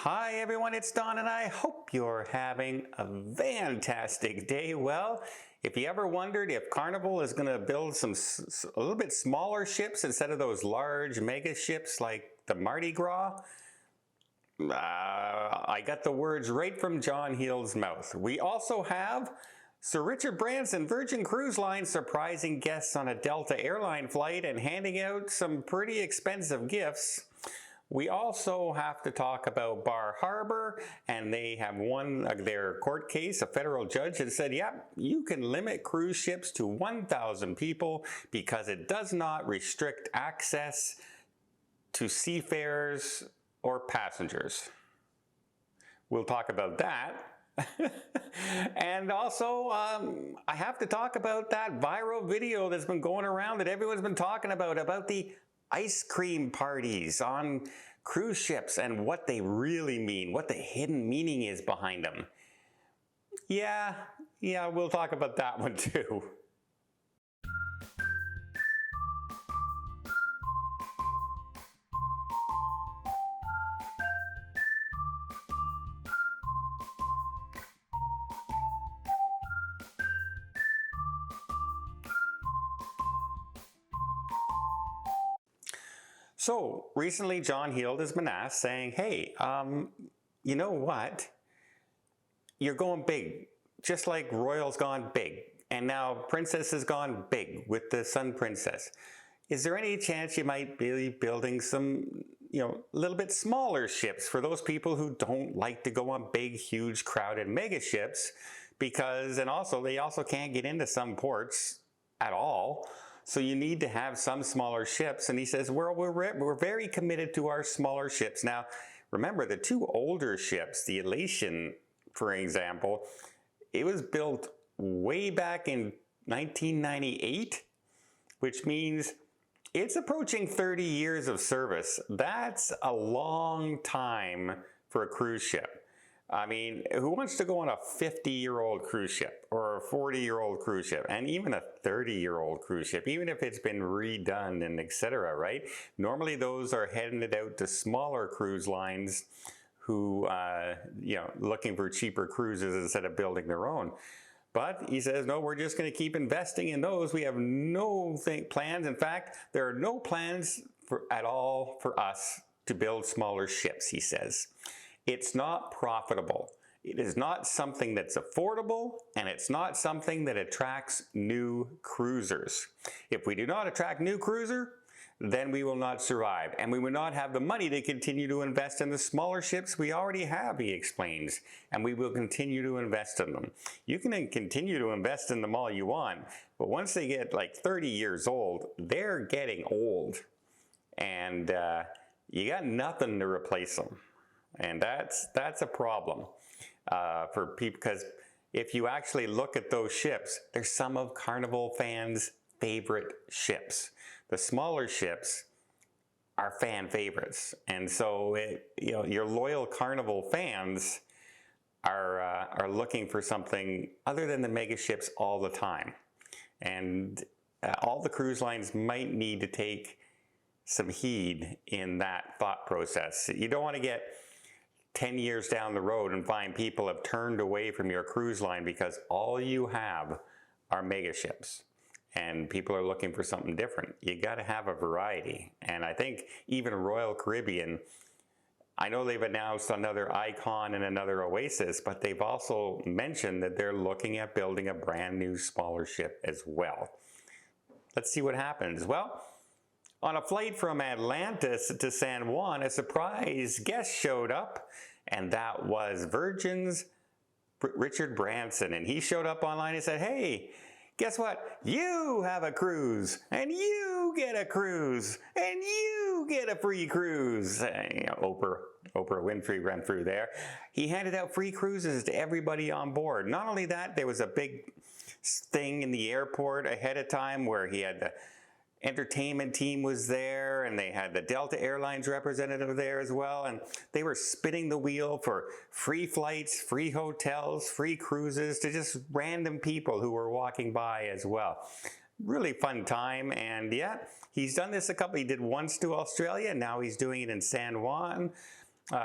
Hi everyone, it's Don and I hope you're having a fantastic day. Well, if you ever wondered if Carnival is going to build a little bit smaller ships instead of those large mega ships like the Mardi Gras, I got the words right from John Heald's mouth. We also have Sir Richard Branson, Virgin Cruise Line, surprising guests on a Delta airline flight and handing out some pretty expensive gifts. We also have to talk about Bar Harbor, and they have won their court case. A federal judge has said, yep, you can limit cruise ships to 1,000 people because it does not restrict access to seafarers or passengers. We'll talk about that. And also, I have to talk about that viral video that's been going around that everyone's been talking about the ice cream parties on cruise ships and what they really mean, what the hidden meaning is behind them. Yeah, we'll talk about that one too. So recently John Heald has been asked saying, hey, you know what? You're going big, just like Royal's gone big. And now Princess has gone big with the Sun Princess. Is there any chance you might be building some, a little bit smaller ships for those people who don't like to go on big, huge, crowded mega ships? Because, and also, they also can't get into some ports at all. So you need to have some smaller ships. And he says, well, we're very committed to our smaller ships. Now, remember the two older ships, the Elation, for example, it was built way back in 1998, which means it's approaching 30 years of service. That's a long time for a cruise ship. I mean, who wants to go on a 50-year-old cruise ship or a 40-year-old cruise ship and even a 30-year-old cruise ship, even if it's been redone and etc., right? Normally those are heading it out to smaller cruise lines who, looking for cheaper cruises instead of building their own. But he says, no, we're just going to keep investing in those. We have no plans. In fact, there are no plans at all for us to build smaller ships, he says. It's not profitable. It is not something that's affordable, and it's not something that attracts new cruisers. If we do not attract new cruiser, then we will not survive, and we will not have the money to continue to invest in the smaller ships we already have, he explains, and we will continue to invest in them. You can continue to invest in them all you want, but once they get like 30 years old, they're getting old, and you got nothing to replace them. And that's a problem for people, because if you actually look at those ships, they're some of Carnival fans' favorite ships. The smaller ships are fan favorites, and so your loyal Carnival fans are looking for something other than the mega ships all the time. And all the cruise lines might need to take some heed in that thought process. You don't want to get 10 years down the road and find people have turned away from your cruise line because all you have are mega ships and people are looking for something different. You got to have a variety. And I think even Royal Caribbean, I know they've announced another Icon and another Oasis, but they've also mentioned that they're looking at building a brand new smaller ship as well. Let's see what happens. Well, on a flight from Atlantis to San Juan, a surprise guest showed up, and that was Virgin's Richard Branson. And he showed up online and said, hey, guess what? You have a cruise, and you get a cruise, and you get a free cruise. Oprah Winfrey ran through there. He handed out free cruises to everybody on board. Not only that, there was a big thing in the airport ahead of time where he had the entertainment team was there, and they had the Delta Airlines representative there as well, and they were spinning the wheel for free flights, free hotels, free cruises to just random people who were walking by as well. Really fun time, and yeah, he's done this he did once to Australia, now he's doing it in San Juan.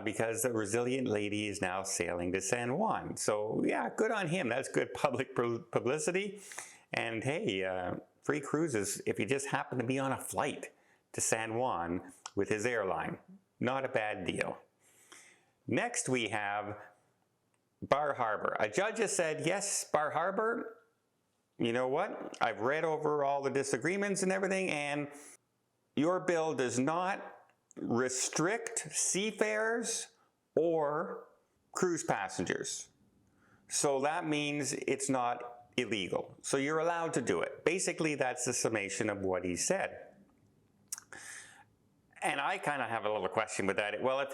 because the resilient lady is now sailing to San Juan. So yeah, good on him. That's good public publicity. And hey, free cruises if you just happen to be on a flight to San Juan with his airline. Not a bad deal. Next we have Bar Harbor. A judge has said, yes, Bar Harbor, you know what? I've read over all the disagreements and everything, and your bill does not restrict seafarers or cruise passengers. So that means it's not illegal. So you're allowed to do it. Basically, that's the summation of what he said. And I kind of have a little question with that. Well,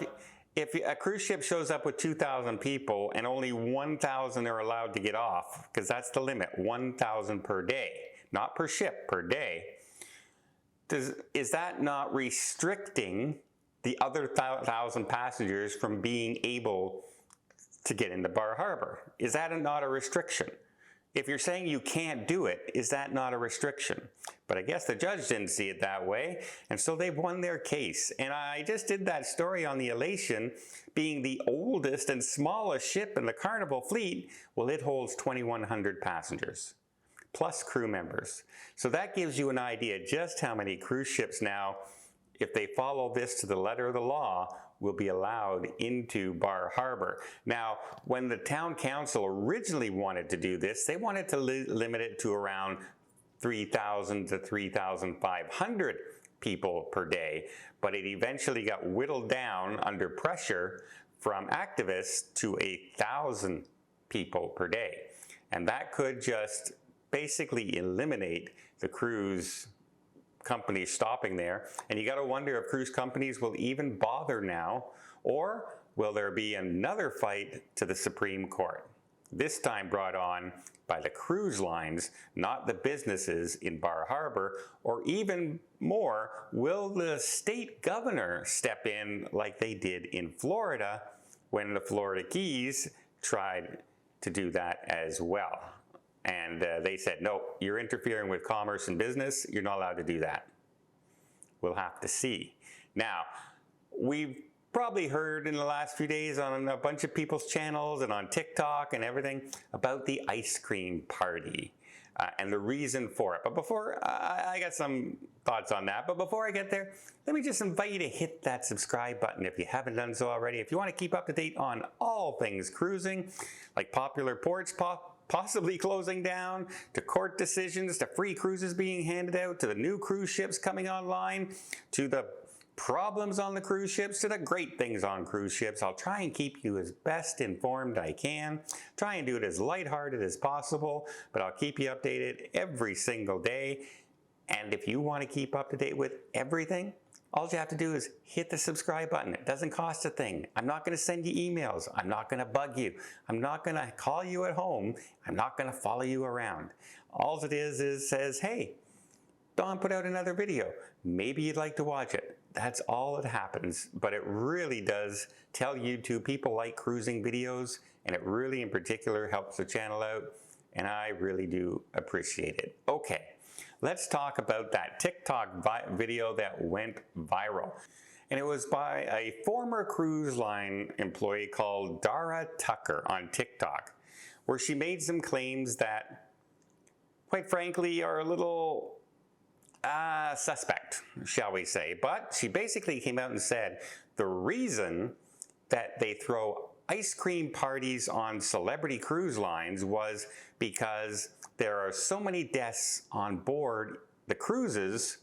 if a cruise ship shows up with 2,000 people and only 1,000 are allowed to get off, because that's the limit, 1,000 per day, not per ship, per day, is that not restricting the other 1,000 passengers from being able to get into Bar Harbor? Is that not a restriction? If you're saying you can't do it, is that not a restriction? But I guess the judge didn't see it that way, and so they've won their case. And I just did that story on the Elation being the oldest and smallest ship in the Carnival fleet. Well, it holds 2,100 passengers, plus crew members. So that gives you an idea just how many cruise ships now, if they follow this to the letter of the law, will be allowed into Bar Harbor. Now, when the town council originally wanted to do this, they wanted to limit it to around 3,000 to 3,500 people per day, but it eventually got whittled down under pressure from activists to 1,000 people per day. And that could just basically eliminate the cruise companies stopping there. And you got to wonder if cruise companies will even bother now, or will there be another fight to the Supreme Court? This time brought on by the cruise lines, not the businesses in Bar Harbor, or even more, will the state governor step in like they did in Florida when the Florida Keys tried to do that as well? And they said, no, you're interfering with commerce and business. You're not allowed to do that. We'll have to see. Now, we've probably heard in the last few days on a bunch of people's channels and on TikTok and everything about the ice cream party and the reason for it. But before, I got some thoughts on that. But before I get there, let me just invite you to hit that subscribe button if you haven't done so already. If you want to keep up to date on all things cruising, like popular ports possibly closing down, to court decisions, to free cruises being handed out, to the new cruise ships coming online, to the problems on the cruise ships, to the great things on cruise ships. I'll try and keep you as best informed I can. Try and do it as lighthearted as possible, but I'll keep you updated every single day. And if you want to keep up to date with everything, all you have to do is hit the subscribe button. It doesn't cost a thing. I'm not going to send you emails. I'm not going to bug you. I'm not going to call you at home. I'm not going to follow you around. All it is says, hey, Don put out another video. Maybe you'd like to watch it. That's all that happens. But it really does tell YouTube people like cruising videos, and it really in particular helps the channel out, and I really do appreciate it. Okay. Let's talk about that TikTok video that went viral. And it was by a former cruise line employee called Dara Tucker on TikTok, where she made some claims that, quite frankly, are a little suspect, shall we say. But she basically came out and said the reason that they throw ice cream parties on celebrity cruise lines was because there are so many deaths on board the cruises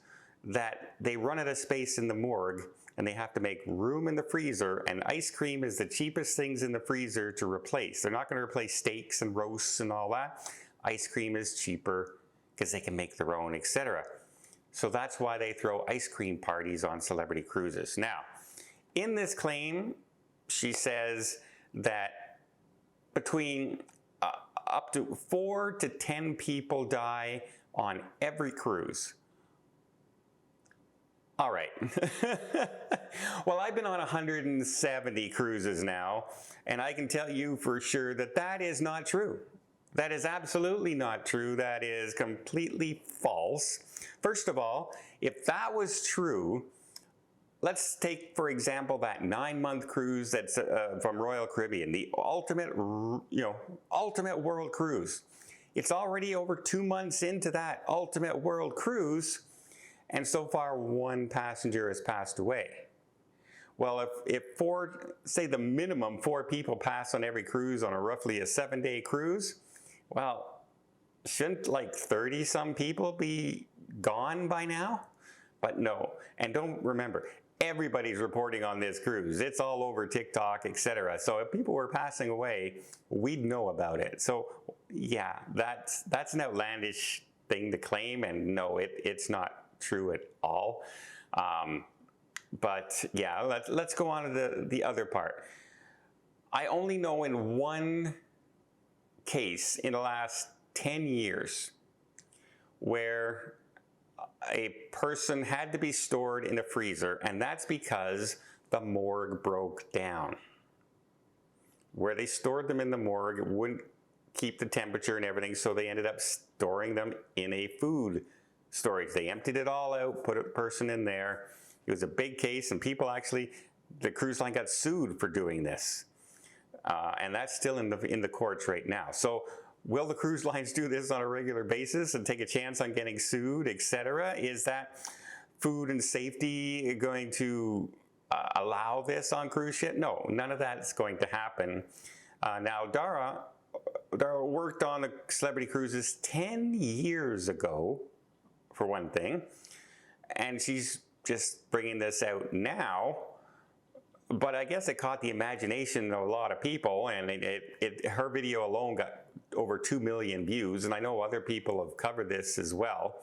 that they run out of space in the morgue and they have to make room in the freezer, and ice cream is the cheapest things in the freezer to replace. They're not going to replace steaks and roasts and all that. Ice cream is cheaper because they can make their own, etc. So that's why they throw ice cream parties on celebrity cruises. Now, in this claim, she says that between up to 4 to 10 people die on every cruise. All right. Well, I've been on 170 cruises now, and I can tell you for sure that that is not true. That is absolutely not true. That is completely false. First of all, if that was true, let's take, for example, that 9-month cruise that's from Royal Caribbean, the ultimate, ultimate world cruise. It's already over 2 months into that ultimate world cruise, and so far 1 passenger has passed away. Well, if say the minimum 4 people pass on every cruise on roughly a 7-day cruise, well, shouldn't like 30-some people be gone by now? But no, and don't remember, everybody's reporting on this cruise. It's all over TikTok, etc. So if people were passing away, we'd know about it. So yeah, that's an outlandish thing to claim, and no, it's not true at all. But yeah, let's go on to the other part. I only know in 1 case in the last 10 years where a person had to be stored in a freezer, and that's because the morgue broke down. Where they stored them in the morgue, it wouldn't keep the temperature and everything, so they ended up storing them in a food storage. They emptied it all out, put a person in there. It was a big case, and people actually, the cruise line got sued for doing this. And that's still in the courts right now. So will the cruise lines do this on a regular basis and take a chance on getting sued, etc.? Is that food and safety going to allow this on cruise ship? No, none of that is going to happen. Now, Dara worked on the celebrity cruises 10 years ago, for one thing, and she's just bringing this out now. But I guess it caught the imagination of a lot of people, and her video alone got over 2 million views, and I know other people have covered this as well.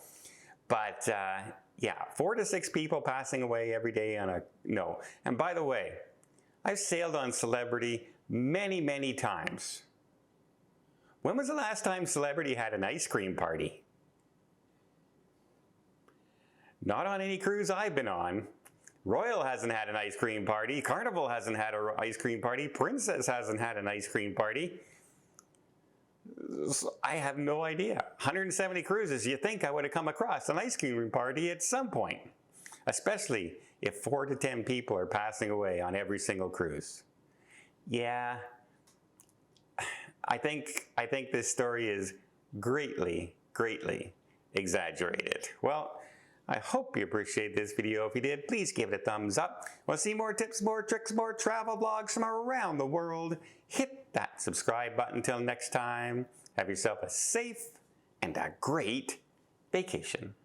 But yeah, 4 to 6 people passing away every day on no. And by the way, I've sailed on Celebrity many, many times. When was the last time Celebrity had an ice cream party? Not on any cruise I've been on. Royal hasn't had an ice cream party. Carnival hasn't had an ice cream party. Princess hasn't had an ice cream party. I have no idea. 170 cruises, you think I would have come across an ice cream party at some point, especially if 4 to 10 people are passing away on every single cruise. Yeah, I think this story is greatly, greatly exaggerated. Well, I hope you appreciate this video. If you did, please give it a thumbs up. Want to see more tips, more tricks, more travel vlogs from around the world? Hit that subscribe button. Until next time, have yourself a safe and a great vacation.